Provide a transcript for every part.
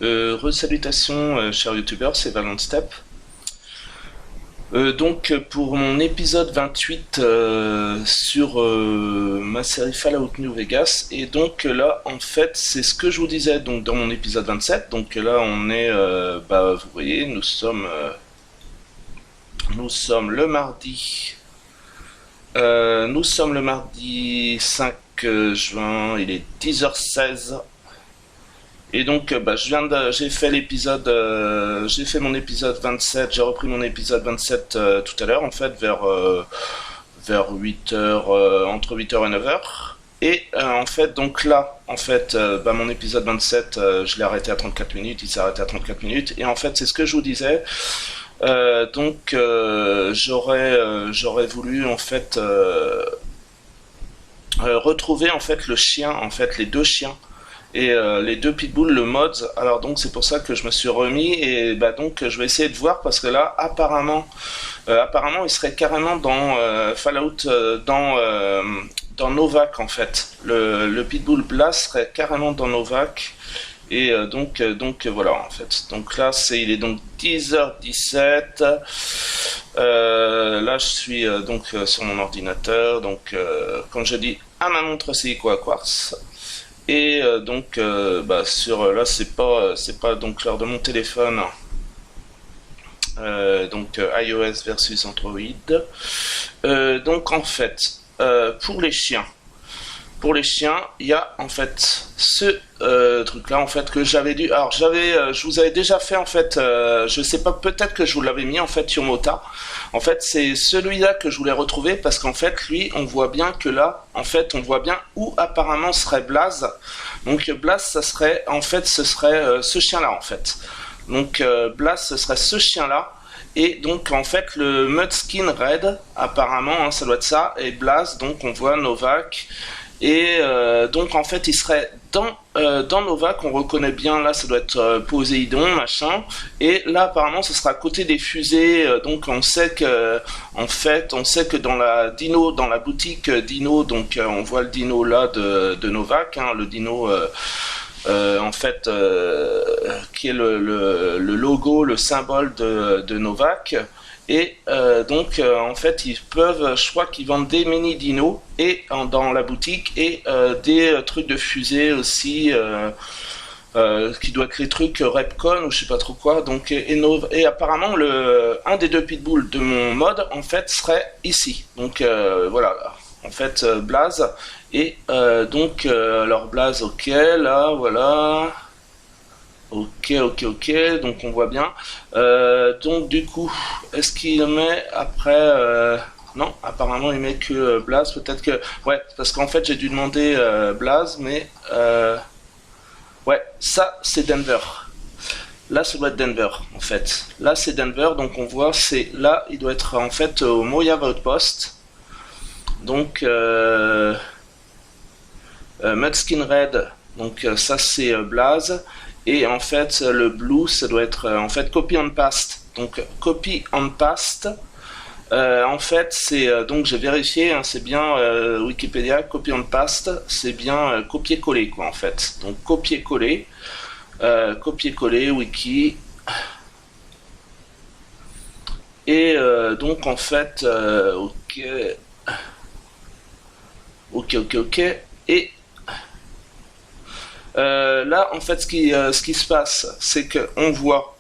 Resalutations, chers youtubeurs, c'est Valent Step. Donc pour mon épisode 28 sur ma série Fallout New Vegas, et donc là en fait c'est ce que je vous disais donc dans mon épisode 27. Donc là on est vous voyez nous sommes le mardi nous sommes le mardi 5 juin, il est 10h16. Et donc, j'ai fait j'ai fait mon épisode 27, j'ai repris mon épisode 27 tout à l'heure, en fait, vers 8h, entre 8h et 9h. Et en fait, donc là, en fait, mon épisode 27, je l'ai arrêté à 34 minutes, il s'est arrêté à 34 minutes. Et en fait, c'est ce que je vous disais. J'aurais voulu, en fait, retrouver, en fait, le chien, en fait, les deux chiens et les deux pitbulls, le mods. Alors donc c'est pour ça que je me suis remis, et donc je vais essayer de voir, parce que là apparemment il serait carrément dans Fallout, dans Novak en fait. Le pitbull Blast serait carrément dans Novak, et donc voilà en fait. Donc là il est donc 10h17. Là je suis sur mon ordinateur, donc comme je dis à ma montre Seiko Quartz. Et là c'est pas donc l'heure de mon téléphone, iOS versus Android. Donc en fait pour les chiens, il y a en fait ce truc là en fait que j'avais dû, alors je vous avais déjà fait en fait, je sais pas, peut-être que je vous l'avais mis en fait sur Mota. En fait c'est celui-là que je voulais retrouver, parce qu'en fait lui on voit bien que là en fait on voit bien où apparemment serait Blaze. Donc Blaze ça serait en fait, ce serait ce chien là en fait. Donc Blaze ce serait ce chien là. Et donc en fait le Mudskin Red apparemment hein, ça doit être ça, et Blaze donc on voit Novak. Et donc en fait il serait dans Novak, on reconnaît bien là, ça doit être Poséidon machin, et là apparemment ce sera à côté des fusées. Donc on sait que dans la boutique Dino, donc on voit le Dino là de Novak, hein, le Dino en fait qui est le logo, le symbole de Novak. Et en fait ils peuvent, je crois qu'ils vendent des mini dinos et dans la boutique, et des trucs de fusée aussi, qui doit créer trucs Repcon ou je sais pas trop quoi. Donc et apparemment un des deux pitbulls de mon mode en fait serait ici. Donc voilà en fait Blaze, et alors Blaze, ok, là voilà. Ok, donc on voit bien. Donc du coup, est-ce qu'il met après non, apparemment il met que Blaze, peut-être que... Ouais, parce qu'en fait j'ai dû demander Blaze, mais... Ouais, ça c'est Denver. Là ça doit être Denver, en fait. Là c'est Denver, donc on voit, c'est... Là, il doit être en fait au Mojave Outpost. Donc... Mudskin Red, donc ça c'est Blaze. Et en fait le blue ça doit être en fait copy and paste. Donc copy and paste, en fait c'est donc j'ai vérifié, hein, c'est bien Wikipédia, copy and paste c'est bien copier-coller quoi en fait. Donc copier-coller wiki. Et donc en fait ok. Et là en fait ce qui se passe, c'est que on voit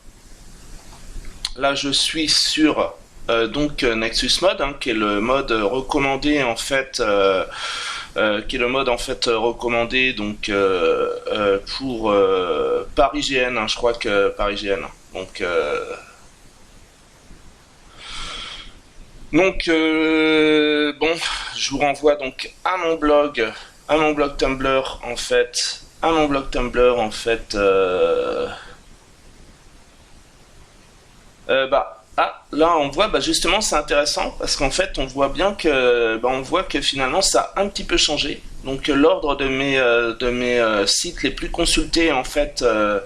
là je suis sur Nexus Mode, hein, qui est le mode recommandé en fait, qui est le mode en fait recommandé donc pour par IGN, hein, je crois que par IGN. Donc bon, je vous renvoie donc à mon blog Tumblr en fait. Là on voit, justement c'est intéressant, parce qu'en fait on voit bien que finalement ça a un petit peu changé. Donc l'ordre de mes sites les plus consultés en fait a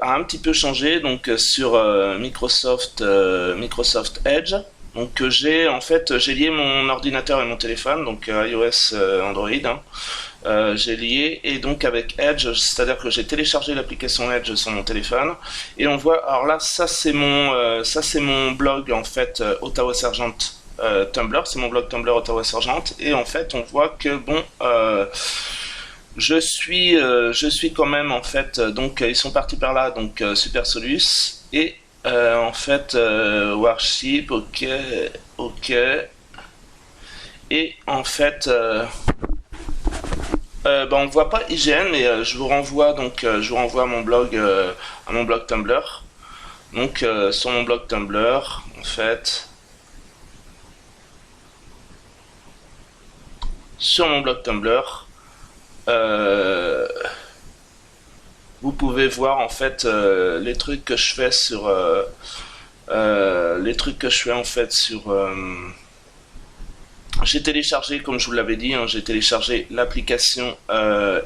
un petit peu changé. Donc sur Microsoft Edge, Donc j'ai en fait j'ai lié mon ordinateur et mon téléphone, donc iOS, Android, hein. J'ai lié et donc avec Edge, c'est-à-dire que j'ai téléchargé l'application Edge sur mon téléphone et on voit, alors là ça c'est mon blog en fait Ottawa Sergeant Tumblr, c'est mon blog Tumblr Ottawa Sergeant et en fait on voit que bon je suis quand même en fait donc ils sont partis par là donc Super Solus et en fait Warship, ok et en fait bah, on voit pas IGN mais je vous renvoie donc je vous renvoie à mon blog Tumblr donc sur mon blog Tumblr en fait sur mon blog Tumblr vous pouvez voir en fait les trucs que je fais sur les trucs que je fais en fait sur j'ai téléchargé, comme je vous l'avais dit, hein, j'ai téléchargé l'application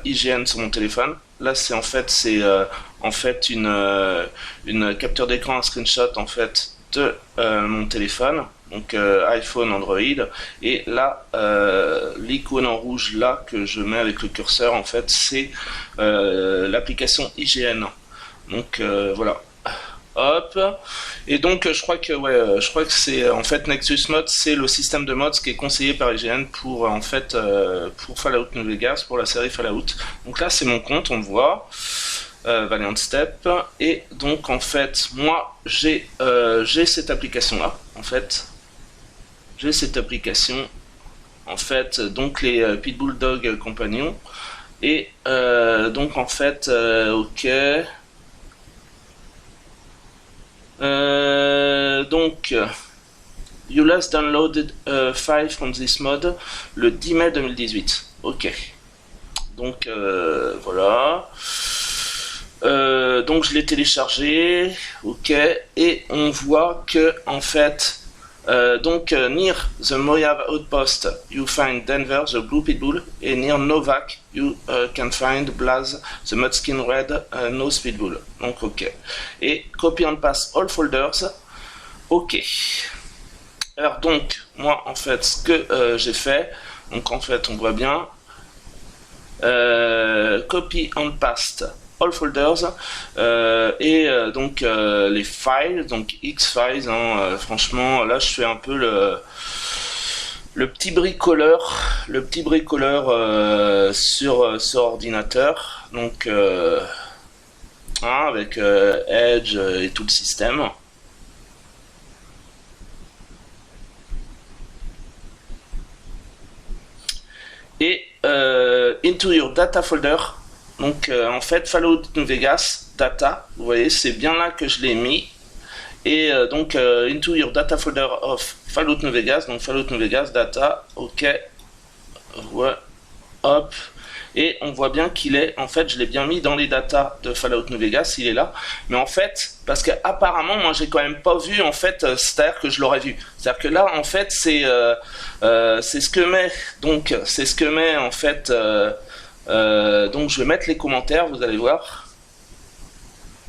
IGN sur mon téléphone. Là, c'est en fait une capture d'écran, un screenshot en fait de mon téléphone, donc iPhone, Android. Et là, l'icône en rouge là que je mets avec le curseur, en fait, c'est l'application IGN. Donc voilà. Hop. Et donc je crois que c'est en fait Nexus Mods, c'est le système de mods qui est conseillé par IGN pour en fait pour Fallout New Vegas, pour la série Fallout. Donc là c'est mon compte, on le voit, Valiant Step, et donc en fait moi j'ai cette application là, en fait j'ai cette application en fait donc les Pitbull Dog compagnons et donc en fait ok. Donc, you last downloaded file from this mod le 10 mai 2018. Ok. Donc, voilà. Donc, je l'ai téléchargé. Ok. Et on voit que, en fait, donc, near the Moyav Outpost, you find Denver, the Blue Pitbull, et near Novak, you can find Blaz, the Mudskin Red Nose Pitbull. Donc, ok. Et copy and paste all folders. Ok. Alors, donc, moi, en fait, ce que j'ai fait, donc, en fait, on voit bien, copy and paste all folders et donc les files, donc X files, hein, franchement là je fais un peu le petit bricoleur sur ordinateur, donc hein, avec Edge et tout le système. Et into your data folder. Donc en fait Fallout New Vegas data, vous voyez c'est bien là que je l'ai mis et donc into your data folder of Fallout New Vegas, donc Fallout New Vegas data, ok, ouais, hop, et on voit bien qu'il est, en fait je l'ai bien mis dans les datas de Fallout New Vegas, il est là, mais en fait parce que apparemment moi j'ai quand même pas vu en fait, c'est-à-dire que je l'aurais vu, c'est-à-dire que là en fait c'est ce que met, donc c'est ce que met en fait donc je vais mettre les commentaires, vous allez voir.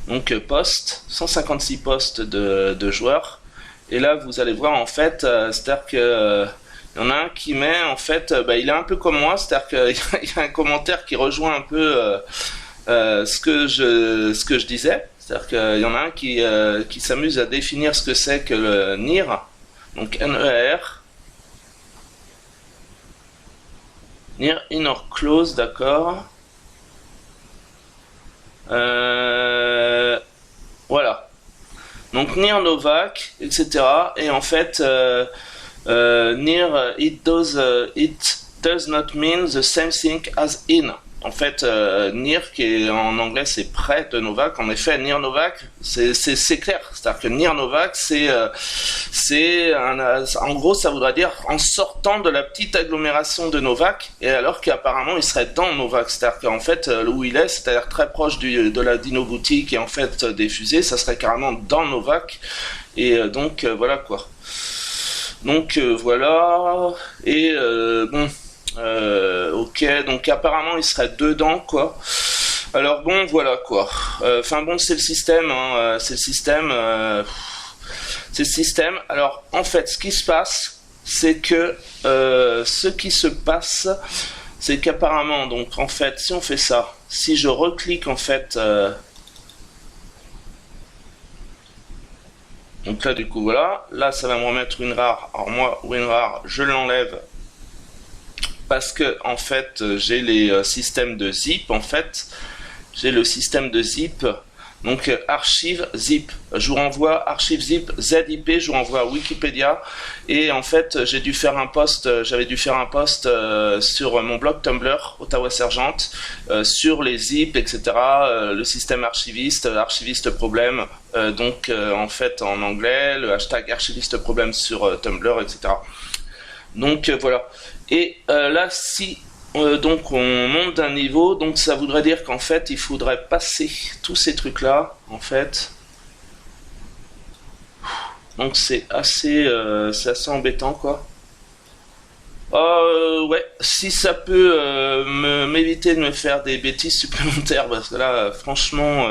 Donc post, 156 postes de joueurs. Et là vous allez voir en fait, c'est-à-dire que il y en a un qui met en fait, il est un peu comme moi, c'est-à-dire qu'il y a un commentaire qui rejoint un peu ce que je disais. C'est-à-dire qu'il y en a un qui s'amuse à définir ce que c'est que le NER, donc NER. Near in or close, d'accord. Voilà. Donc near Novak, etc. Et en fait, near it does not mean the same thing as in. En fait, near qui est en anglais c'est près de Novak. En effet, near Novak, c'est clair. C'est-à-dire que near Novak, en gros, ça voudrait dire en sortant de la petite agglomération de Novak, et alors qu'apparemment il serait dans Novak. C'est-à-dire qu'en fait, où il est, c'est-à-dire très proche de la Dino Boutique et en fait des fusées, ça serait carrément dans Novak. Et donc voilà quoi. Donc voilà. Et bon. Ok, donc apparemment il serait dedans quoi. Alors bon voilà quoi. Enfin bon c'est le système, hein, c'est le système. C'est système. Alors en fait, ce qui se passe, c'est que c'est qu'apparemment, donc en fait, si on fait ça, si je reclique en fait, donc là du coup voilà, là ça va me remettre WinRAR. Alors moi WinRAR, je l'enlève parce que en fait j'ai les systèmes de zip en fait, j'ai le système de zip. Donc archive zip, je vous renvoie archive zip ZIP, je vous renvoie à Wikipédia. Et en fait j'ai dû faire un post, j'avais dû faire un post sur mon blog Tumblr Ottawa Sergeant sur les zip, etc. Le système archiviste, archiviste problème, donc en fait en anglais, le hashtag archiviste problème sur Tumblr, etc. Donc voilà. Et là si donc on monte d'un niveau, donc ça voudrait dire qu'en fait il faudrait passer tous ces trucs là en fait. Donc c'est assez embêtant quoi. Ouais, si ça peut m'éviter de me faire des bêtises supplémentaires, parce que là franchement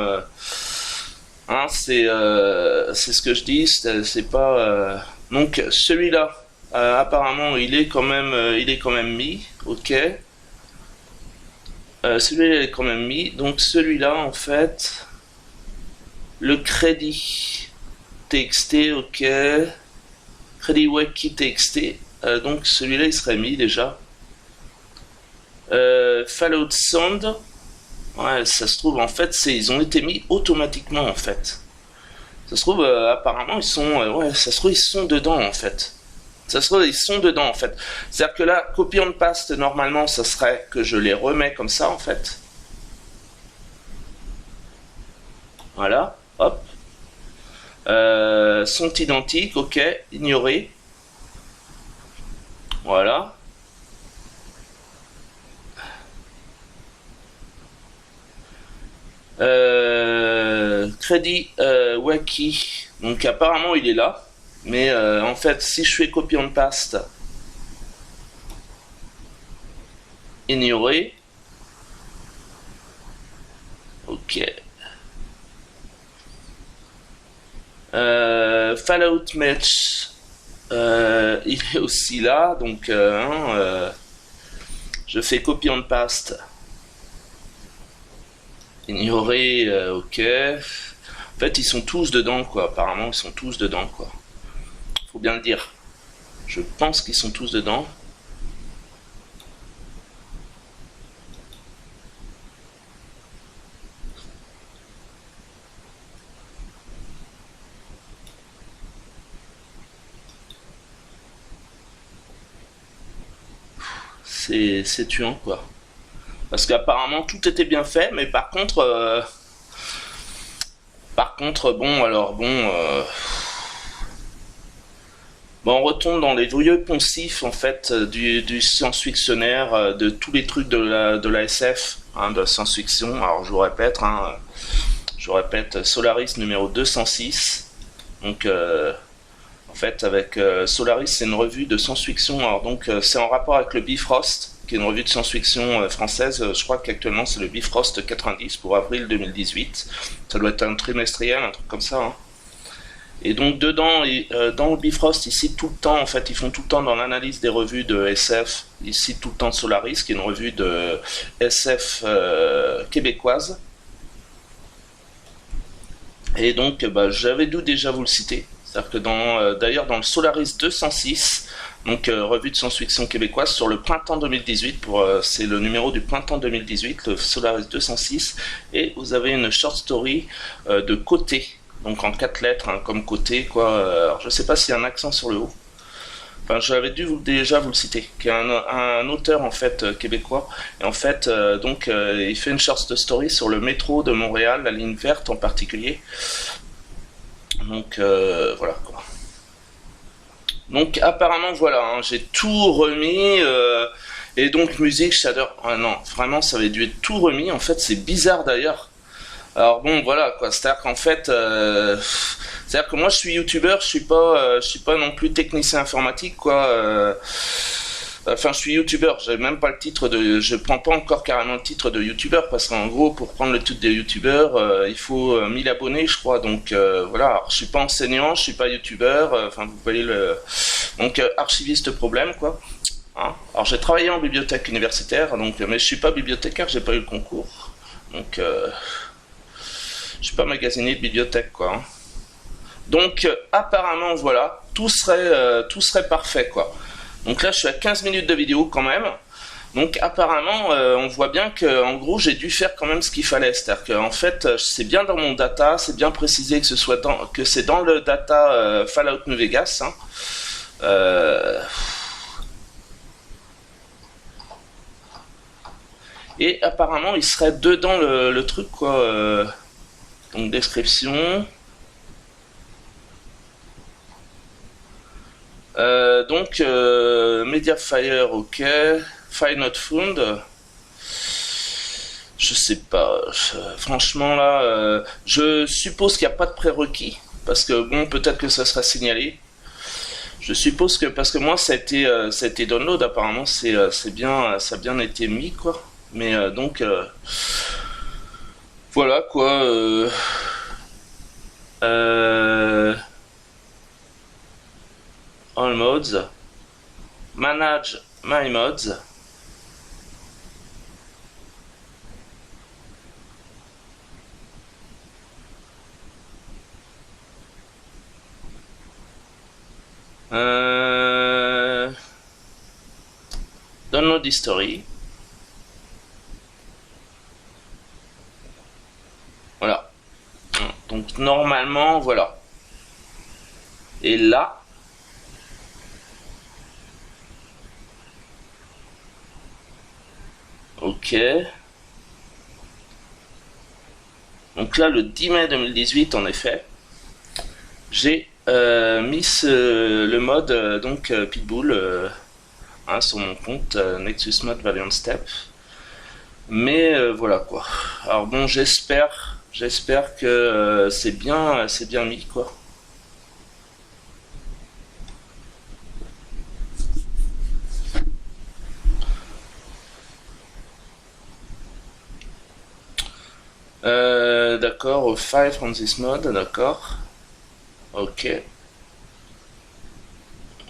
hein, c'est ce que je dis, c'est pas donc celui-là apparemment il est quand même mis, ok. Celui-là est quand même mis, donc celui-là en fait, le crédit TXT, ok, crédit Wacky TXT, donc celui-là il serait mis déjà. Fallout Sound, ouais, ça se trouve en fait, ils ont été mis automatiquement en fait. Ça se trouve apparemment ils sont, ouais, ça se trouve ils sont dedans en fait. Ça se trouve, ils sont dedans en fait. C'est-à-dire que là, copy and paste, normalement, ça serait que je les remets comme ça en fait. Voilà, hop. Sont identiques, ok, ignorer. Voilà. Crédit Wacky, donc apparemment il est là. Mais en fait, si je fais copy and paste, ignorer, ok. Fallout Match, il est aussi là, donc je fais copy and paste, ignorer, ok. En fait, ils sont tous dedans, quoi. Apparemment, ils sont tous dedans, quoi. Faut bien le dire. Je pense qu'ils sont tous dedans. C'est tuant quoi. Parce qu'apparemment tout était bien fait, mais par contre bon alors bon bon, on retombe dans les vieux poncifs en fait du science-fictionnaire, de tous les trucs de la SF, hein, de la science-fiction. Alors je vous répète, hein, Solaris numéro 206. Donc en fait avec Solaris c'est une revue de science-fiction. Alors donc c'est en rapport avec le Bifrost, qui est une revue de science-fiction française. Je crois qu'actuellement c'est le Bifrost 90 pour avril 2018. Ça doit être un trimestriel, un truc comme ça. Hein. Et donc dedans, dans le Bifrost, ils citent tout le temps, en fait, ils font tout le temps dans l'analyse des revues de SF, ils citent tout le temps Solaris, qui est une revue de SF québécoise. Et donc, j'avais dû déjà vous le citer. C'est-à-dire que d'ailleurs dans le Solaris 206, donc revue de science-fiction québécoise sur le printemps 2018, c'est le numéro du printemps 2018, le Solaris 206, et vous avez une short story de côté. Donc en 4 lettres, hein, comme côté, quoi. Alors, je sais pas s'il y a un accent sur le haut. Enfin, j'avais dû déjà vous le citer, qui est un auteur en fait québécois. Et en fait, il fait une short story sur le métro de Montréal, la ligne verte en particulier. Donc voilà quoi. Donc apparemment voilà, hein, j'ai tout remis. Et donc musique, shader. Ah non, vraiment, ça avait dû être tout remis. En fait, c'est bizarre d'ailleurs. Alors bon voilà quoi, c'est-à-dire qu'en fait c'est-à-dire que moi je suis youtubeur, je suis pas non plus technicien informatique quoi, Enfin, je suis youtubeur, j'ai même pas le titre de. Je prends pas encore carrément le titre de youtubeur parce qu'en gros, pour prendre le titre de youtubeur, il faut 1000 abonnés, je crois. Donc voilà, alors, je suis pas enseignant, je suis pas youtubeur. Enfin, vous voyez le. Donc archiviste problème, quoi. Hein. Alors j'ai travaillé en bibliothèque universitaire, donc mais je suis pas bibliothécaire, j'ai pas eu le concours. Donc je suis pas magasinier de bibliothèque, quoi. Hein. Donc apparemment voilà, tout serait parfait, quoi. Donc là je suis à 15 minutes de vidéo quand même. Donc apparemment on voit bien que en gros j'ai dû faire quand même ce qu'il fallait. C'est-à-dire qu'en fait c'est bien dans mon data, c'est bien précisé que que c'est dans le data Fallout New Vegas. Hein. Et apparemment il serait dedans le truc, quoi. Donc description. Mediafire, ok. File not found. Je sais pas. Franchement là, je suppose qu'il n'y a pas de prérequis. Parce que bon, peut-être que ça sera signalé. Je suppose que parce que moi ça a été download, apparemment c'est bien, ça a bien été mis, quoi. Mais donc voilà, quoi. All mods. Manage my mods. Download history. Voilà. Donc normalement, voilà. Et là, ok. Donc là, le 10 mai 2018, en effet, j'ai mis le mode donc Pitbull hein, sur mon compte Nexus Mod Valiant Step. Mais voilà, quoi. Alors bon, j'espère que c'est bien mis, quoi. D'accord, file from this mode, d'accord. Ok.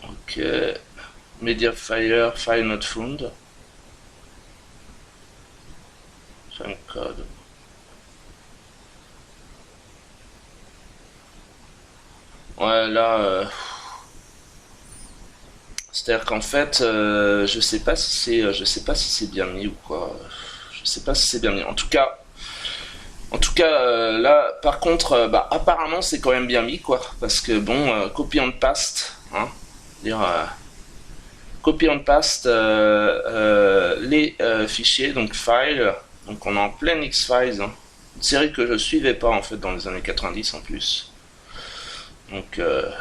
Ok. Mediafire, file not found. Find code. Ouais, là, c'est-à-dire qu'en fait, je sais pas si c'est bien mis ou quoi. Je sais pas si c'est bien mis. En tout cas, là, par contre, bah, apparemment, c'est quand même bien mis, quoi. Parce que bon, copy and paste, hein, dire copy and paste les fichiers, donc file. Donc on est en plein X-Files, hein. Une série que je suivais pas en fait dans les années 90 en plus. Donc euh,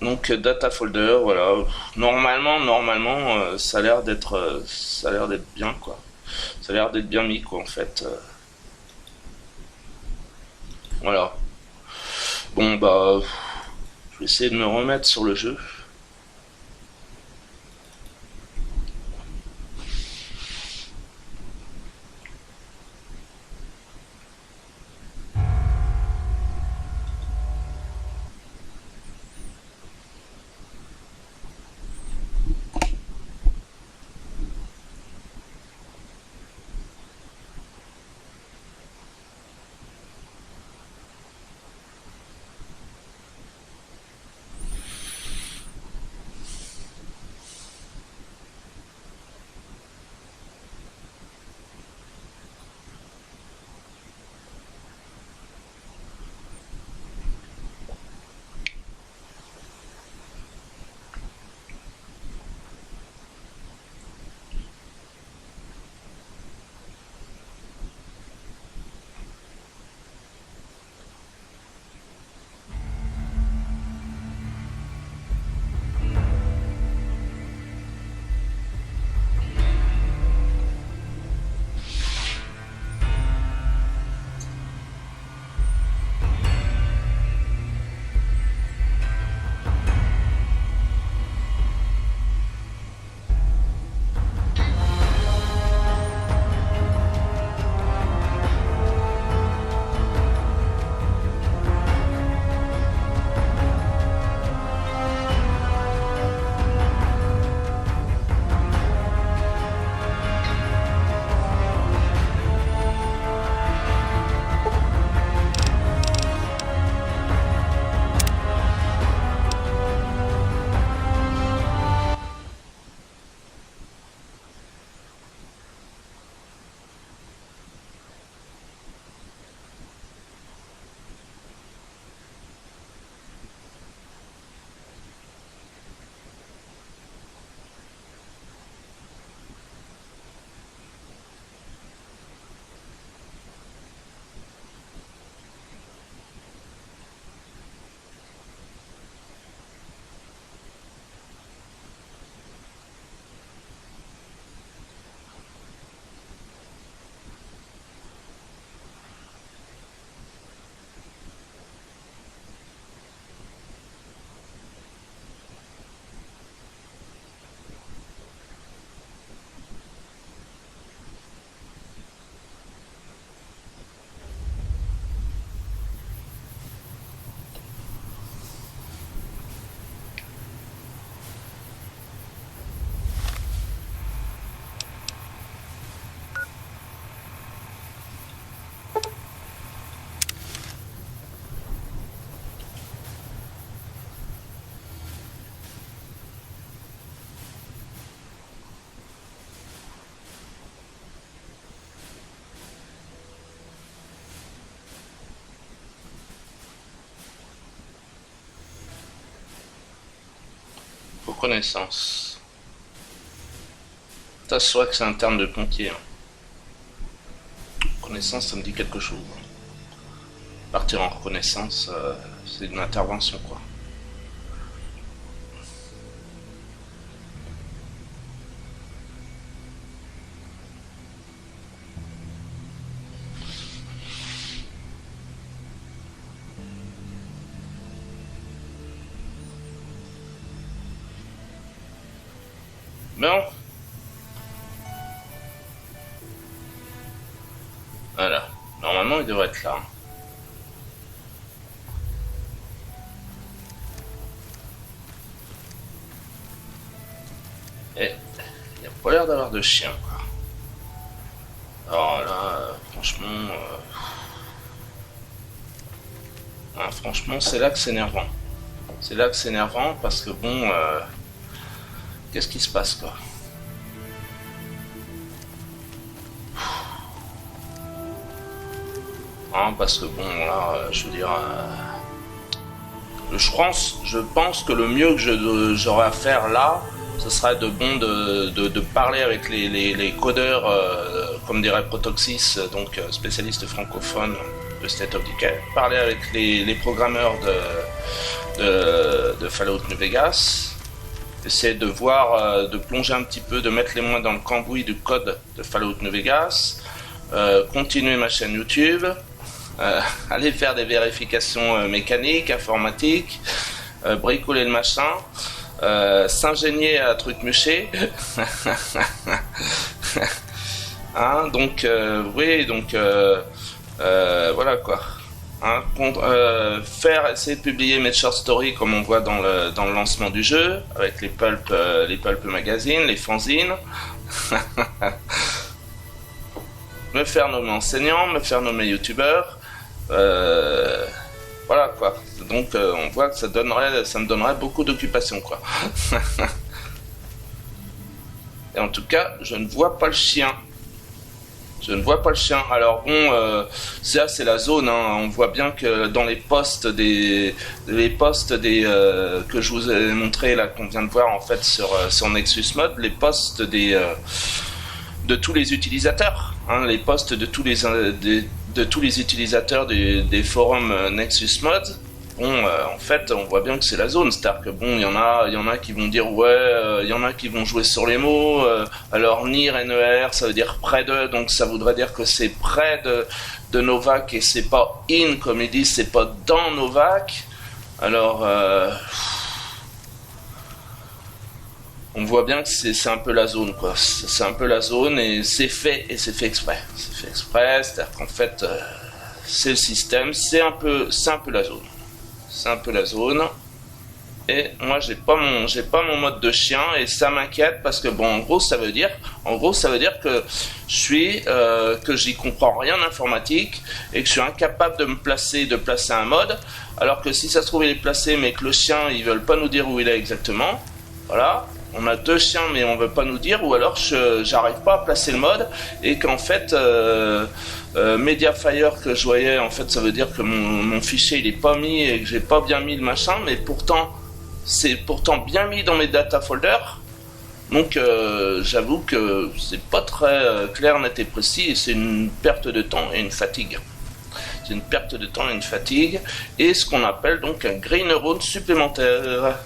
donc data folder, voilà. Normalement, ça a l'air d'être bien, quoi. Ça a l'air d'être bien mis, quoi, en fait. Voilà. Bon, bah, je vais essayer de me remettre sur le jeu. Reconnaissance. Ça, je crois que c'est un terme de pompier. Hein. Reconnaissance, ça me dit quelque chose. Partir en reconnaissance, c'est une intervention, quoi. Bon. Voilà. Normalement, il devrait être là. Et il n'y a pas l'air d'avoir de chien, quoi. Alors là, franchement, c'est là que c'est énervant. C'est là que c'est énervant parce que bon, qu'est-ce qui se passe, quoi? Hein, parce que bon, là, je veux dire, je pense que le mieux que j'aurais à faire là, ce serait de parler avec les codeurs, comme dirait Protoxys, donc spécialiste francophone de State of Decay, parler avec les programmeurs de Fallout New Vegas, essayer de voir, de plonger un petit peu, de mettre les mains dans le cambouis du code de Fallout New Vegas, continuer ma chaîne YouTube, aller faire des vérifications mécaniques, informatiques, bricoler le machin, s'ingénier à Trucmucher. Hein, donc, oui, donc, voilà quoi. Hein, essayer de publier mes short stories comme on voit dans le lancement du jeu, avec les pulp magazines, les fanzines. Me faire nommer enseignant, me faire nommer youtubeur. Voilà quoi. Donc on voit que ça me donnerait beaucoup d'occupation, quoi. Et en tout cas, je ne vois pas le chien. Je ne vois pas le chien. Alors bon, ça c'est la zone. Hein. On voit bien que dans les posts que je vous ai montré là, qu'on vient de voir en fait sur Nexus Mod, les posts de tous les utilisateurs, hein, les posts de tous les utilisateurs des forums Nexus Mod. Bon, en fait, on voit bien que c'est la zone, c'est-à-dire que bon, il y en a qui vont dire ouais, il y en a qui vont jouer sur les mots. Alors NIR, NER, ça veut dire près de, donc ça voudrait dire que c'est près de Novac et c'est pas in comme ils disent, c'est pas dans Novac. Alors, on voit bien que c'est un peu la zone, quoi. C'est un peu la zone et c'est fait exprès. C'est fait exprès, c'est-à-dire qu'en fait, c'est le système, c'est un peu la zone. C'est un peu la zone. Et moi, j'ai pas mon mode de chien et ça m'inquiète parce que bon, en gros, ça veut dire que que j'y comprends rien en informatique et que je suis incapable de placer un mode. Alors que si ça se trouve il est placé, mais que le chien, ils veulent pas nous dire où il est exactement. Voilà. On a deux chiens mais on veut pas nous dire, ou alors j'arrive pas à placer le mode et qu'en fait Mediafire que je voyais, en fait ça veut dire que mon fichier il est pas mis et que j'ai pas bien mis le machin, mais pourtant c'est bien mis dans mes data folders. Donc j'avoue que c'est pas très clair, net et précis et c'est une perte de temps et une fatigue. C'est une perte de temps et une fatigue et ce qu'on appelle donc un grey neurone supplémentaire.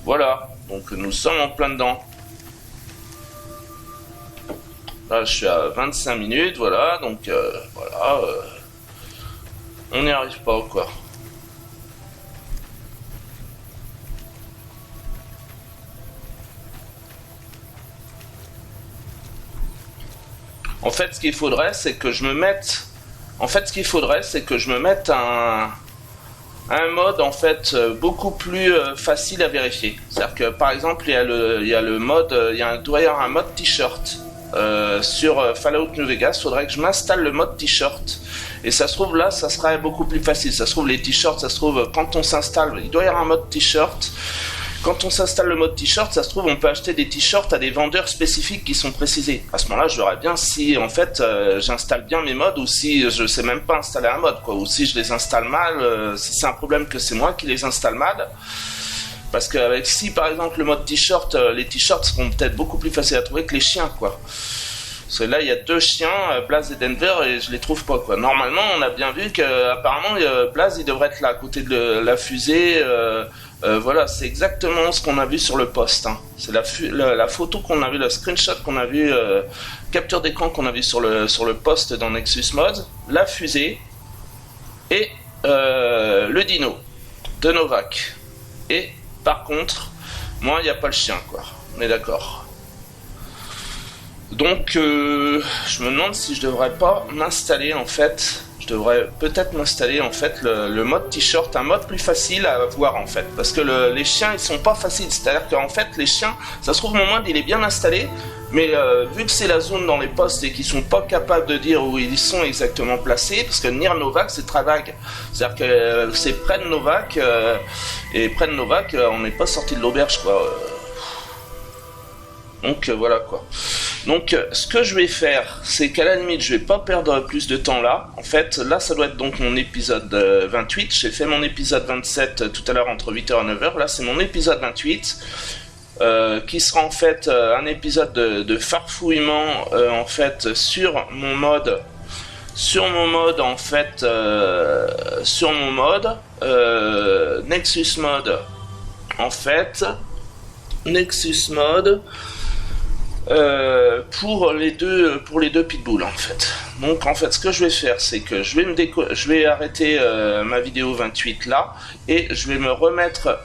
Voilà, donc nous sommes en plein dedans. Là, je suis à 25 minutes, voilà, donc voilà, on n'y arrive pas, quoi. En fait, ce qu'il faudrait, c'est que je me mette... un mode en fait beaucoup plus facile à vérifier. C'est-à-dire que par exemple il y a le mode, doit y avoir un mode t-shirt sur Fallout New Vegas. Faudrait que je m'installe le mode t-shirt et ça se trouve là ça serait beaucoup plus facile. Ça se trouve les t-shirts, ça se trouve quand on s'installe, il doit y avoir un mode t-shirt. Quand on s'installe le mode t-shirt, ça se trouve on peut acheter des t-shirts à des vendeurs spécifiques qui sont précisés. À ce moment-là, je verrais bien si en fait j'installe bien mes modes ou si je sais même pas installer un mode, quoi, ou si je les installe mal, si c'est un problème que c'est moi qui les installe mal. Parce qu'avec si par exemple le mode t-shirt, les t-shirts seront peut-être beaucoup plus faciles à trouver que les chiens, quoi. Parce que là il y a 2 chiens, Blaze et Denver, et je les trouve pas, quoi. Normalement on a bien vu que apparemment Blaze il devrait être là à côté de la fusée. Voilà, c'est exactement ce qu'on a vu sur le post, hein. C'est la photo qu'on a vu, le screenshot qu'on a vu, capture d'écran qu'on a vu sur le post dans Nexus Mode, la fusée et le dino de Novak. Et par contre, moi il n'y a pas le chien, quoi. On est d'accord. Donc je me demande si je devrais pas m'installer en fait. Je devrais peut-être m'installer en fait le mode t-shirt, un mode plus facile à voir en fait. Parce que les chiens ils sont pas faciles. C'est-à-dire qu'en fait les chiens, ça se trouve mon mode il est bien installé. Mais vu que c'est la zone dans les postes et qu'ils sont pas capables de dire où ils sont exactement placés, parce que Near Novak c'est très vague. C'est-à-dire que c'est près de Novak, et près de Novak on n'est pas sorti de l'auberge, quoi. Donc voilà, quoi. Donc ce que je vais faire, c'est qu'à la limite je vais pas perdre plus de temps là. En fait là ça doit être donc mon épisode 28. J'ai fait mon épisode 27 tout à l'heure entre 8h et 9h. Là c'est mon épisode 28. Qui sera en fait un épisode de farfouillement en fait sur mon mode en fait sur mon mode Nexus Mode en fait Nexus Mode pour les deux pitbulls en fait. Donc en fait ce que je vais faire c'est que je vais arrêter ma vidéo 28 là et je vais me remettre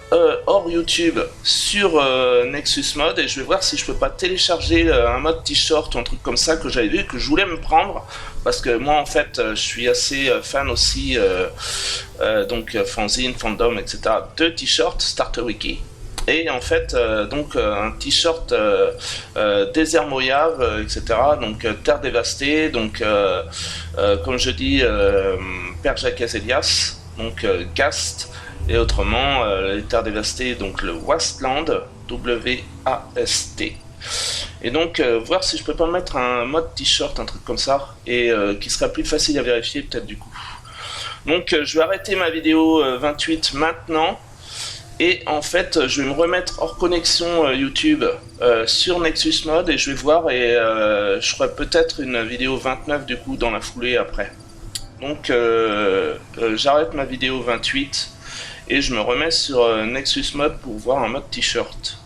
hors YouTube sur Nexus Mode et je vais voir si je peux pas télécharger un mode t-shirt ou un truc comme ça que j'avais vu, que je voulais me prendre parce que moi en fait je suis assez fan aussi donc fanzine, fandom etc. de t-shirt Starter Wiki. Et en fait, donc un t-shirt désert Mojave, etc. Donc terre dévastée, donc comme je dis, Père Jacques Elias, donc Gast, et autrement les terres dévastées, donc le Wastland, W-A-S-T. Et donc voir si je peux pas mettre un mode t-shirt, un truc comme ça, et qui sera plus facile à vérifier peut-être du coup. Donc je vais arrêter ma vidéo 28 maintenant. Et en fait, je vais me remettre hors connexion YouTube sur Nexus Mode et je vais voir et je ferai peut-être une vidéo 29 du coup dans la foulée après. Donc j'arrête ma vidéo 28 et je me remets sur Nexus Mode pour voir un mode t-shirt.